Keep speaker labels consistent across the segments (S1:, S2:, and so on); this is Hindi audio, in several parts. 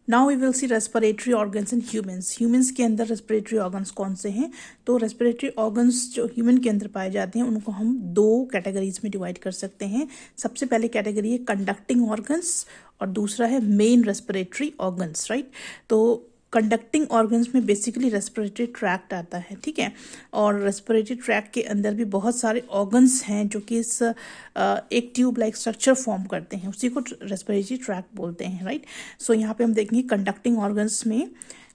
S1: Now we will see respiratory organs in humans. Humans के अंदर रेस्पिरेटरी ऑर्गन्स कौन से हैं? तो रेस्पिरेटरी ऑर्गन्स जो ह्यूमन के अंदर पाए जाते हैं उनको हम दो कैटेगरीज में डिवाइड कर सकते हैं। सबसे पहले कैटेगरी है कंडक्टिंग ऑर्गन्स और दूसरा है मेन रेस्पिरेटरी ऑर्गन्स, राइट। तो कंडक्टिंग ऑर्गन्स में बेसिकली रेस्पिरेटरी ट्रैक्ट आता है, ठीक है। और रेस्पिरेटरी ट्रैक्ट के अंदर भी बहुत सारे ऑर्गन्स हैं जो कि इस एक ट्यूब लाइक स्ट्रक्चर फॉर्म करते हैं, उसी को रेस्पिरेटरी ट्रैक्ट बोलते हैं, राइट। सो यहाँ पे हम देखेंगे कंडक्टिंग ऑर्गन्स में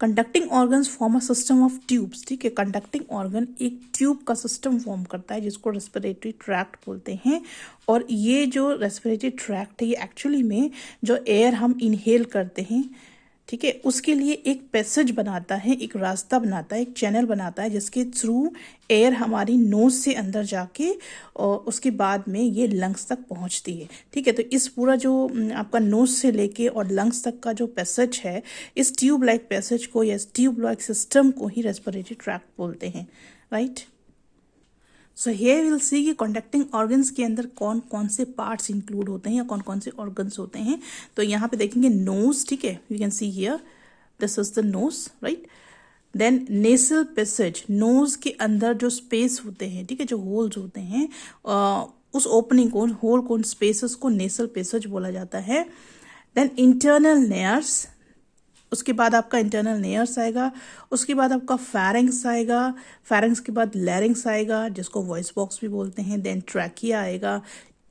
S1: conducting organs form a system of tubes, ठीक है। कंडक्टिंग ऑर्गन एक ट्यूब का सिस्टम फॉर्म करता है जिसको रेस्पिरेटरी ट्रैक्ट बोलते हैं। और ये जो रेस्पिरेटरी ट्रैक्ट है ये एक्चुअली में जो एयर हम इनहेल करते हैं, ठीक है, उसके लिए एक पैसेज बनाता है, एक रास्ता बनाता है, एक चैनल बनाता है जिसके थ्रू एयर हमारी नोज से अंदर जाके और उसके बाद में ये लंग्स तक पहुंचती है, ठीक है। तो इस पूरा जो आपका नोज से लेके और लंग्स तक का जो पैसेज है, इस ट्यूब लाइक पैसेज को या इस ट्यूब लाइक सिस्टम को ही रेस्पिरेटरी ट्रैक्ट बोलते हैं, राइट। सो हियर विल सी कि कंडक्टिंग ऑर्गन्स के अंदर कौन कौन से पार्ट्स इंक्लूड होते हैं या कौन कौन से ऑर्गन्स होते हैं। तो यहाँ पे देखेंगे नोज, ठीक है, you can see here this is the nose, right. Then nasal passage, nose के अंदर जो स्पेस होते हैं, ठीक है, जो होल्स होते हैं, उस ओपनिंग को, होल को, स्पेसेस को नेसल पैसेज बोला जाता है। देन इंटरनल नेयर्स, उसके बाद आपका इंटरनल नेयर्स आएगा, उसके बाद आपका फैरिंग्स आएगा, फैरिंग्स के बाद लैरिंग्स आएगा जिसको वॉइस बॉक्स भी बोलते हैं। देन ट्रैकिया आएगा,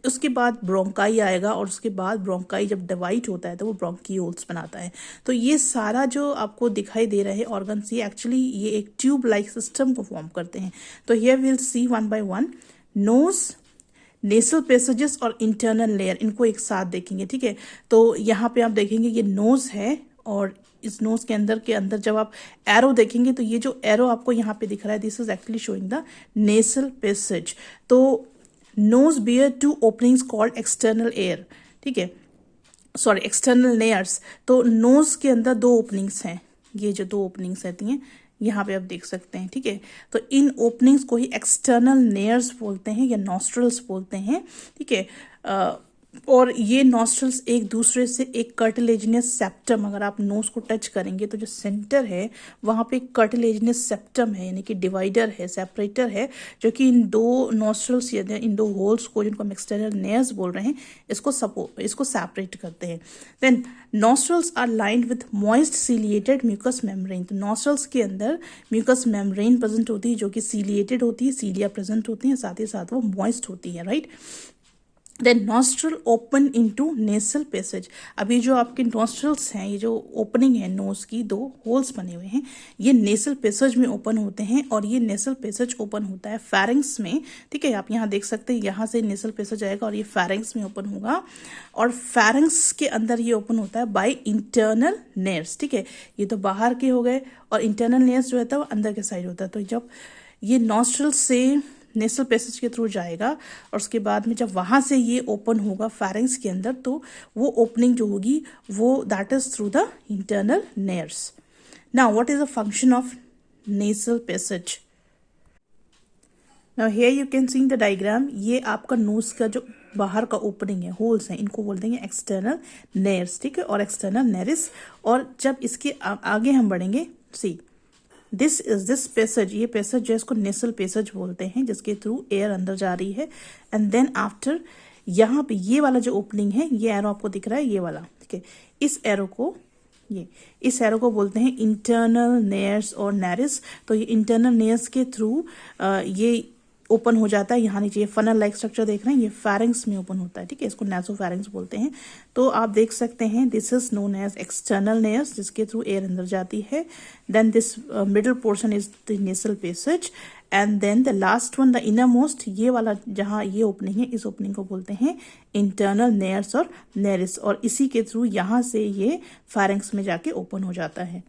S1: उसके बाद ब्रोंकाई आएगा और उसके बाद ब्रोंकाई जब डिवाइड होता है तो वो ब्रोंकियोल्स बनाता है। तो ये सारा जो आपको दिखाई दे रहे हैं ऑर्गन्स, ये एक्चुअली ये एक ट्यूब लाइक सिस्टम को फॉर्म करते हैं। तो here will see one by one. Nose, nasal passages और इंटरनल लेयर, इनको एक साथ देखेंगे, ठीक है। तो यहाँ पे आप देखेंगे ये नोज है और इस नोज के अंदर जब आप एरो देखेंगे तो ये जो एरो आपको यहाँ पे दिख रहा है, this is actually showing the nasal passage. तो nose bear two openings called external air, ठीक है, सॉरी एक्सटर्नल लेयर्स। तो नोज के अंदर दो ओपनिंग्स हैं, ये जो दो ओपनिंग्स रहती हैं यहाँ पे आप देख सकते हैं, ठीक है। तो इन ओपनिंग्स को ही एक्सटर्नल लेयर्स बोलते हैं या नॉस्ट्रल्स बोलते हैं, ठीक है। और ये नॉस्ट्रल्स एक दूसरे से एक कार्टिलेजिनस सेप्टम, अगर आप नोज को टच करेंगे तो जो सेंटर है वहाँ पे एक कार्टिलेजिनस सेप्टम है, यानी कि डिवाइडर है, सेपरेटर है, जो कि इन दो नॉस्ट्रल्स या इन दो होल्स को, जिनको हम एक्सटर्नल नेयर्स बोल रहे हैं, इसको सेपरेट करते हैं। Then nostrils are lined with moist ciliated mucus membrane. तो नॉस्ट्रल्स के अंदर म्यूकस मेम्ब्रेन प्रेजेंट होती है जो कि सीलिएटेड होती है, सीलिया प्रेजेंट होती है, साथ ही साथ वो मॉइस्ट होती है, right. Then nostril open into nasal passage. अब ये जो आपके नॉस्ट्रल्स हैं, ये जो ओपनिंग है नोज की, दो होल्स बने हुए हैं, ये नेसल पैसेज में ओपन होते हैं और ये नेसल पैसेज ओपन होता है फैरिंग्स में, ठीक है। आप यहाँ देख सकते हैं, यहाँ से नेसल पैसेज आएगा और ये फैरिंग्स में ओपन होगा और फैरिंग्स के अंदर ये ओपन होता है बाय इंटरनल नेयर्स, ठीक है। ये तो बाहर के हो गए और इंटरनल नेयर्स जो रहता है वो अंदर के साइड होता है। तो जब ये नॉस्ट्रल से नेसल पैसेज के थ्रू जाएगा और उसके बाद में जब वहां से ये ओपन होगा फैरिंग्स के अंदर, तो वो ओपनिंग जो होगी वो that is through the internal नेयर्स। Now what is the function of nasal passage? Now here you can C in the diagram, ये आपका नोज का जो बाहर का ओपनिंग है, होल्स हैं, इनको बोल देंगे एक्सटर्नल नेयर्स, ठीक है, और एक्सटर्नल नेरिस। और जब इसके आगे हम बढ़ेंगे, सी दिस पैसेज, ये पैसेज जो है इसको नेसल पैसेज बोलते हैं, जिसके थ्रू एयर अंदर जा रही है। एंड देन आफ्टर यहाँ पे ये वाला जो ओपनिंग है, ये एरो आपको दिख रहा है, ये वाला, ठीक है, इस एरो को बोलते हैं इंटरनल नेयर्स और नेरिस। तो ये इंटरनल नेयर्स के थ्रू ये ओपन हो जाता है। यहाँ नीचे ये फनल लाइक स्ट्रक्चर देख रहे हैं, ये फैरिंग्स में ओपन होता है, ठीक है, इसको नासोफैरिंग्स बोलते हैं। तो आप देख सकते हैं this is known as external nares, जिसके थ्रू एयर अंदर जाती है। Then this middle portion is the nasal passage and then the last one, the innermost, ये वाला जहाँ ये ओपनिंग है, इस ओपनिंग को बोलते हैं इंटरनल नेयर्स और नेरिस। और इसी के थ्रू यहाँ से ये फैरिंग्स में जाके ओपन हो जाता है।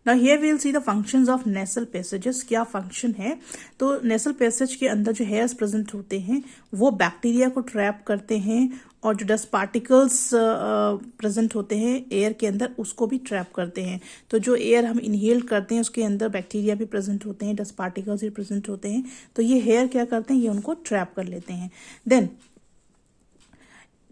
S1: Now here we will see the functions of nasal passages। क्या फंक्शन है? तो नेसल पैसेज के अंदर जो हेयर्स प्रेजेंट होते हैं वो बैक्टीरिया को ट्रैप करते हैं और जो डस्ट पार्टिकल्स प्रेजेंट होते हैं एयर के अंदर उसको भी ट्रैप करते हैं। तो जो एयर हम इनहेल करते हैं उसके अंदर बैक्टीरिया भी प्रेजेंट होते हैं, डस्ट पार्टिकल्स भी प्रेजेंट होते हैं। तो ये हेयर क्या करते हैं, ये उनको ट्रैप कर लेते हैं। देन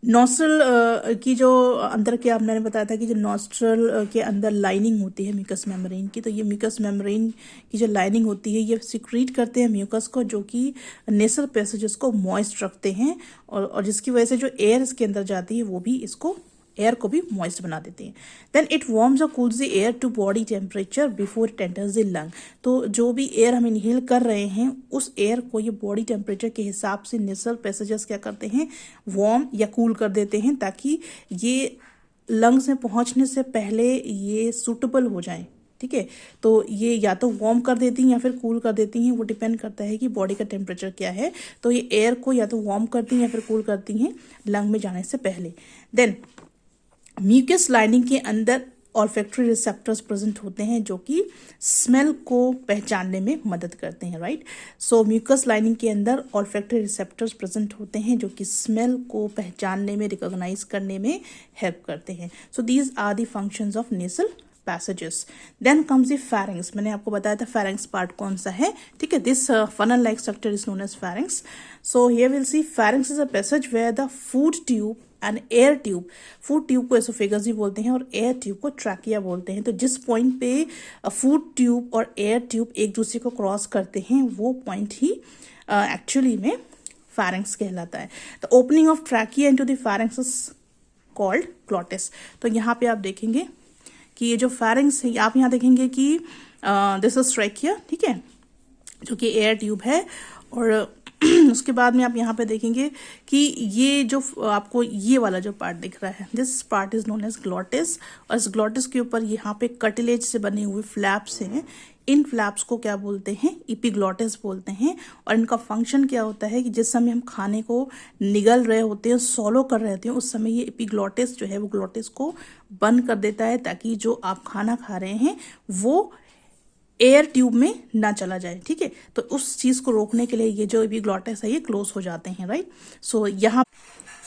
S1: नॉस्ट्रल की जो अंदर के आपने बताया था कि जो नॉस्ट्रल के अंदर लाइनिंग होती है म्यूकस मेम्ब्रेन की, तो ये म्यूकस मेम्ब्रेन की जो लाइनिंग होती है ये सिक्रीट करते हैं म्यूकस को, जो कि नेसल पैसेजेस को मॉइस्ट रखते हैं और जिसकी वजह से जो एयर इसके अंदर जाती है वो भी इसको एयर को भी मॉइस्ट बना देते हैं। देन इट वार्म्स और cools the air to body temperature before it enters the lung. तो जो भी एयर हम इनहेल कर रहे हैं उस एयर को ये बॉडी टेम्परेचर के हिसाब से नेसल पैसेजेस क्या करते हैं, वार्म या कूल कर देते हैं, ताकि ये लंग्स में पहुंचने से पहले ये सूटेबल हो जाए। ठीक है, तो ये या तो वार्म कर देती हैं या फिर कूल कर देती हैं, वो डिपेंड करता है कि बॉडी का टेम्परेचर क्या है। तो ये एयर को या तो वार्म करती हैं या फिर कूल करती हैं लंग में जाने से पहले। देन म्यूकस लाइनिंग के अंदर ऑल्फैक्टरी रिसेप्टर्स प्रेजेंट होते हैं जो कि स्मेल को पहचानने में मदद करते हैं, राइट। सो म्यूकस लाइनिंग के अंदर ऑल्फैक्टरी रिसेप्टर्स प्रेजेंट होते हैं जो कि स्मेल को पहचानने में, रिकॉग्नाइज करने में हेल्प करते हैं। So these are the functions of nasal passages. Then comes the pharynx. मैंने आपको बताया था pharynx पार्ट कौन सा है, ठीक है। This funnel like structure is known as pharynx. So here we'll see pharynx is a passage where the food tube and air tube, food tube को esophagus भी बोलते हैं और air tube को trachea बोलते हैं। तो जिस पॉइंट पे food tube और air tube एक दूसरे को क्रॉस करते हैं वो पॉइंट ही एक्चुअली में pharynx कहलाता है। The opening of trachea into the pharynx is called glottis. तो यहाँ पे आप देखेंगे कि ये जो pharynx है, आप यहाँ देखेंगे कि दिस इज ट्रैकिया, ठीक है, जो कि एयर ट्यूब है। और उसके बाद में आप यहाँ पे देखेंगे कि ये जो आपको ये वाला जो पार्ट दिख रहा है, this part is known as glottis. और इस ग्लॉटिस के ऊपर यहाँ पे कटिलेज से बने हुए फ्लैप्स हैं। इन फ्लैप्स को क्या बोलते हैं, इपिग्लॉटिस बोलते हैं। और इनका फंक्शन क्या होता है कि जिस समय हम खाने को निगल रहे होते हैं, सॉलो कर रहे होते हैं, उस समय ये इपिग्लॉटिस जो है वो ग्लॉटिस को बंद कर देता है ताकि जो आप खाना खा रहे हैं वो एयर ट्यूब में ना चला जाए, ठीक है। तो उस चीज को रोकने के लिए ये जो एपिग्लॉटिस है ये क्लोज हो जाते हैं, राइट। सो यहाँ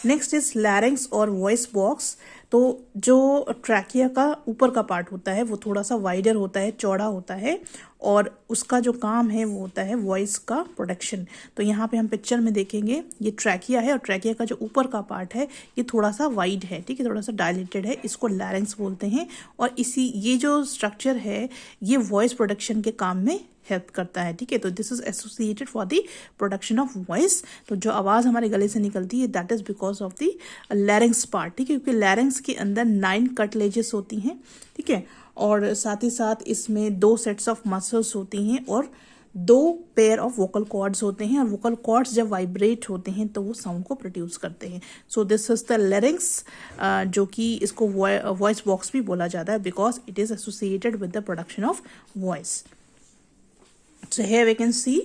S1: नेक्स्ट इज लैरिंक्स और वॉइस बॉक्स। तो जो ट्रैकिया का ऊपर का पार्ट होता है वो थोड़ा सा वाइडर होता है, चौड़ा होता है, और उसका जो काम है वो होता है वॉइस का प्रोडक्शन। तो यहाँ पे हम पिक्चर में देखेंगे ये ट्रैकिया है और ट्रैकिया का जो ऊपर का पार्ट है ये थोड़ा सा वाइड है, ठीक है, थोड़ा सा डायलेटेड है, इसको लैरिंक्स बोलते हैं। और ये जो स्ट्रक्चर है ये वॉइस प्रोडक्शन के काम में हेल्प करता है, ठीक है। तो this is associated for the production of voice. तो जो आवाज हमारे गले से निकलती है that is because of the larynx part, ठीक है, क्योंकि लैरिंक्स के अंदर 9 कटलेजेस होती हैं, ठीक है, और साथ ही साथ इसमें 2 सेट्स ऑफ मसल्स होती हैं और 2 पेयर ऑफ वोकल कॉर्ड्स होते हैं। और वोकल कॉर्ड्स जब वाइब्रेट होते हैं तो वो साउंड को प्रोड्यूस करते हैं। So this is the larynx, जो कि इसको वॉइस बॉक्स भी बोला जाता है because it is associated with the production of voice. So here we can see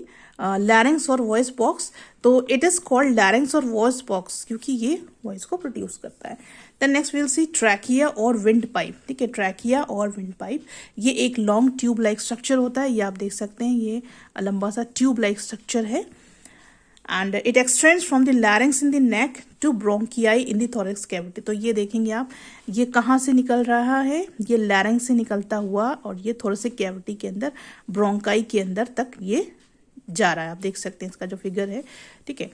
S1: larynx और voice box. तो it is called larynx और voice box क्योंकि ये voice को produce करता है। Then next we'll see trachea और windpipe, ठीक है, trachea और windpipe। ये एक long tube like structure होता है, ये आप देख सकते हैं, ये लंबा सा tube like structure है। And it extends from the larynx in the neck to bronchi in the thorax cavity. तो ये देखेंगे आप, ये कहाँ से निकल रहा है, ये larynx से निकलता हुआ और ये thoracic cavity के अंदर, ब्रोंकाई के अंदर तक ये जा रहा है। आप देख सकते हैं इसका जो फिगर है, ठीक है।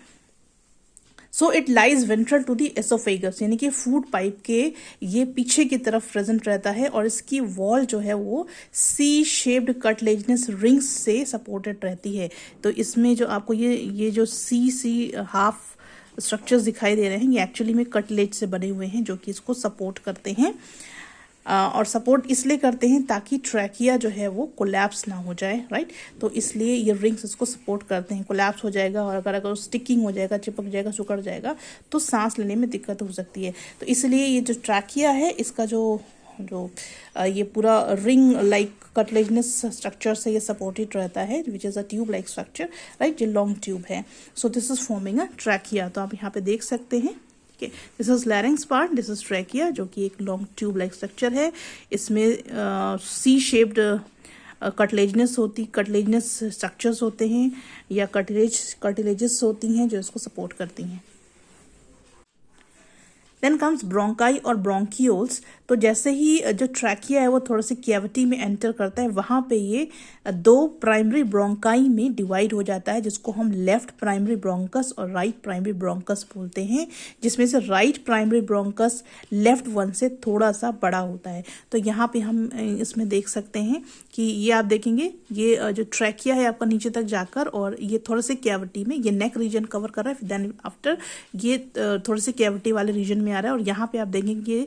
S1: So it lies ventral to the oesophagus, यानी कि फूड पाइप के ये पीछे की तरफ प्रेजेंट रहता है और इसकी वॉल जो है वो सी शेप्ड कटलेजनस रिंग्स से सपोर्टेड रहती है। तो इसमें जो आपको ये जो सी हाफ स्ट्रक्चर्स दिखाई दे रहे हैं ये एक्चुअली में कटलेज से बने हुए हैं जो कि इसको सपोर्ट करते हैं। और सपोर्ट इसलिए करते हैं ताकि ट्रैकिया जो है वो कोलैप्स ना हो जाए, राइट। तो इसलिए ये रिंग्स इसको सपोर्ट करते हैं। कोलैप्स हो जाएगा और अगर स्टिकिंग हो जाएगा, चिपक जाएगा, सुकड़ जाएगा तो सांस लेने में दिक्कत हो सकती है। तो इसलिए ये जो ट्रैकिया है इसका जो ये पूरा रिंग लाइक कटलेजनस स्ट्रक्चर से ये सपोर्टेड रहता है, which is a tube like structure, right, जो लॉन्ग ट्यूब है। So this is forming a trachea. तो आप यहाँ पे देख सकते हैं, this is larynx part, this is trachea जो कि एक लॉन्ग ट्यूब लाइक स्ट्रक्चर है। इसमें सी शेप्ड कटलेजनस स्ट्रक्चर्स होते हैं या कटिलेजेस होती हैं जो इसको सपोर्ट करती हैं। देन कम्स ब्रोंकाई और ब्रोंकियोल्स। तो जैसे ही जो ट्रैकिया है वो थोड़ा सी कैविटी में एंटर करता है, वहाँ पे ये दो प्राइमरी ब्रोंकाई में डिवाइड हो जाता है, जिसको हम लेफ्ट प्राइमरी ब्रोंकस और राइट प्राइमरी ब्रोंकस बोलते हैं, जिसमें से right primary bronchus left one से थोड़ा सा बड़ा होता है। तो यहाँ पे हम इसमें देख सकते हैं कि ये आप देखेंगे, ये जो ट्रैकिया है आपका नीचे तक जाकर, और ये थोड़ा से कैविटी में ये नेक रीजन कवर कर रहा है, देन आफ्टर ये थोड़े से कैविटी वाले रीजन में आ रहा है, और यहाँ पे आप देखेंगे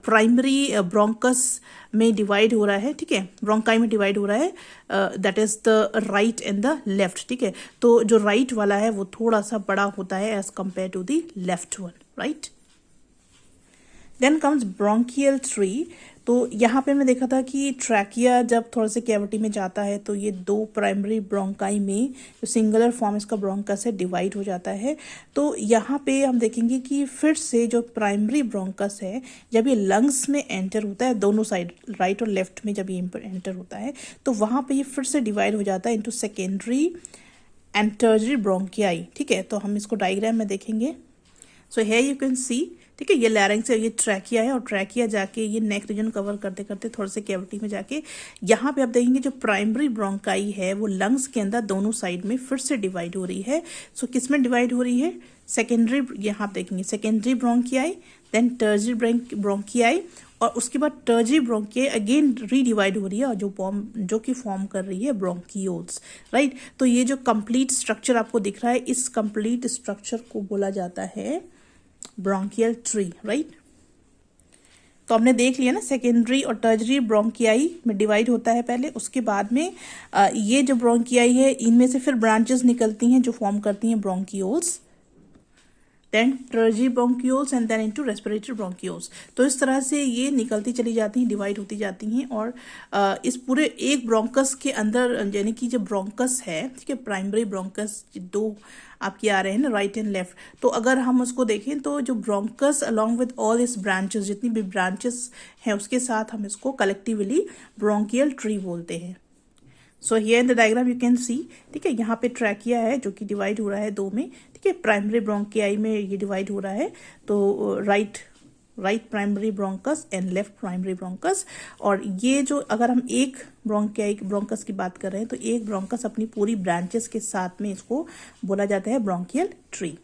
S1: प्राइमरी ब्रोंकस में डिवाइड हो रहा है, ठीक है, ब्रोंकाई में डिवाइड हो रहा है, that is the right and the left, ठीक है। तो जो राइट वाला है वो थोड़ा सा बड़ा होता है as compare to the left one, right. Then comes bronchial tree. तो यहाँ पे मैं देखा था कि ट्रैकिया जब थोड़ा से कैविटी में जाता है तो ये दो प्राइमरी ब्रोंकाई में जो सिंगुलर फॉर्म इसका ब्रोंकस है डिवाइड हो जाता है। तो यहाँ पे हम देखेंगे कि फिर से जो प्राइमरी ब्रोंकस है जब ये लंग्स में एंटर होता है, दोनों साइड राइट और लेफ्ट में जब ये एंटर होता है, तो वहाँ पे ये फिर से डिवाइड हो जाता है इंटू सेकेंडरी एंड टर्शरी ब्रोंकियाई, ठीक है। तो हम इसको डायग्राम में देखेंगे। सो हियर यू कैन सी, ठीक है, ये लैरिंग्स से ये ट्रैकिया है, और ट्रैकिया जाके ये नेक रीजन कवर करते करते थोड़े से कैविटी में जाके यहाँ पे आप देखेंगे जो प्राइमरी ब्रोंकाई है वो लंग्स के अंदर दोनों साइड में फिर से डिवाइड हो रही है। सो किस में डिवाइड हो रही है? सेकेंडरी, यहाँ आप देखेंगे सेकेंडरी ब्रोंकियाई, देन टर्शरी ब्रोंकियाई, और उसके बाद टर्शरी ब्रोंकियाई अगेन रीडिवाइड हो रही है, और जो कि फॉर्म कर रही है ब्रोंकियोल्स, राइट। तो ये जो कंप्लीट स्ट्रक्चर आपको दिख रहा है, इस कंप्लीट स्ट्रक्चर को बोला जाता है ब्रोंकियल ट्री, राइट। तो हमने देख लिया ना, सेकेंडरी और टर्शरी ब्रोंकियाई में डिवाइड होता है पहले, उसके बाद में ये जो ब्रोंकियाई है इनमें से फिर ब्रांचेस निकलती हैं जो फॉर्म करती हैं bronchioles, then tertiary bronchioles and then into respiratory bronchioles. तो इस तरह से ये निकलती चली जाती हैं, डिवाइड होती जाती हैं, और इस पूरे एक ब्रोंकस के अंदर, यानी कि जो ब्रोंकस है, ठीक है, प्राइमरी ब्रोंकस दो आपके आ रहे हैं ना, राइट एंड लेफ्ट। तो अगर हम उसको देखें तो जो ब्रोंकस अलॉन्ग विद ऑल इस ब्रांचेस, जितनी भी ब्रांचेस हैं उसके साथ हम इसको कलेक्टिवली ब्रोंकियल ट्री बोलते हैं। So here in the diagram you can सी, ठीक है, यहाँ पे ट्रैकिया है जो कि डिवाइड हो रहा है दो में, ठीक है, प्राइमरी ब्रोंकियाई में ये डिवाइड हो रहा है, तो right primary bronchus and left primary bronchus. और ये जो अगर हम एक ब्रोंकस की बात कर रहे हैं तो एक ब्रोंकस अपनी पूरी ब्रांचेस के साथ में इसको बोला जाता है ब्रोंकियल ट्री।